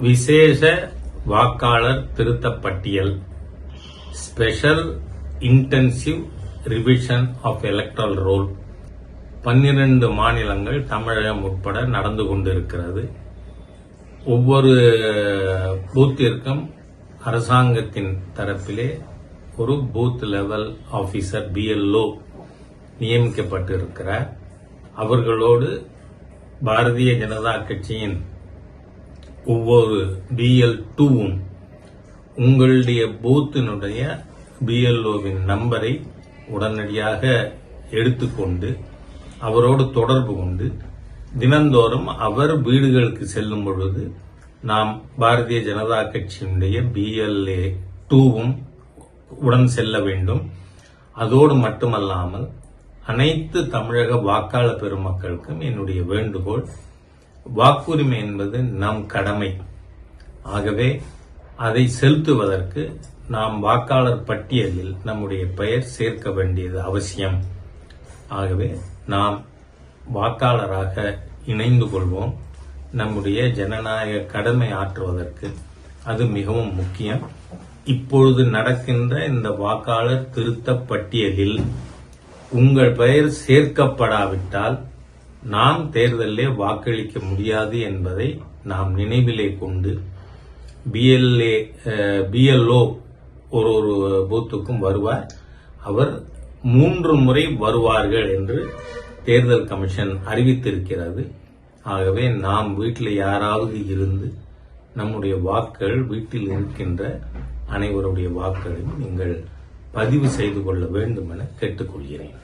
விசேஷ வாக்காளர் திருத்தப் பட்டியல் special intensive revision of electoral roll 12 மாநிலங்கள் தமிழகம் உட்பட நடந்து கொண்டிருக்கிறது. ஒவ்வொரு பூத்திற்கும் அரசாங்கத்தின் தரப்பிலே ஒரு பூத் லெவல் ஆபீசர் BLO நியமிக்கப்பட்டிருக்கிறார். அவர்களோடு பாரதிய ஜனதா கட்சியின் ஒவ்வொரு BL2வும் உங்களுடைய பூத்தினுடைய BLOவின் நம்பரை உடனடியாக எடுத்துக்கொண்டு அவரோடு தொடர்பு கொண்டு தினந்தோறும் அவர் வீடுகளுக்கு செல்லும் பொழுது நாம் பாரதிய ஜனதா கட்சியினுடைய BLA2வும் உடன் செல்ல வேண்டும். அதோடு மட்டுமல்லாமல் அனைத்து தமிழக வாக்காளர் பெருமக்களுக்கும் என்னுடைய வேண்டுகோள், வாக்குரிமை என்பது நம் கடமை. ஆகவே அதை செலுத்துவதற்கு நாம் வாக்காளர் பட்டியலில் நம்முடைய பெயர் சேர்க்க வேண்டியது அவசியம். ஆகவே நாம் வாக்காளராக இணைந்து கொள்வோம். நம்முடைய ஜனநாயக கடமை ஆற்றுவதற்கு அது மிகவும் முக்கியம். இப்பொழுது நடக்கின்ற இந்த வாக்காளர் திருத்த பட்டியலில் உங்கள் பெயர் சேர்க்கப்படாவிட்டால் நாம் தேர்தலிலே வாக்களிக்க முடியாது என்பதை நாம் நினைவிலே கொண்டு BLO ஒரு பூத்துக்கும் வருவார். அவர் 3 முறை வருவார்கள் என்று தேர்தல் கமிஷன் அறிவித்திருக்கிறது. ஆகவே நாம் வீட்டில் யாராவது இருந்து நம்முடைய வாக்குகள் வீட்டில் இருக்கின்ற அனைவருடைய வாக்குகளையும் நீங்கள் பதிவு செய்து கொள்ள வேண்டும் என கேட்டுக்கொள்கிறேன்.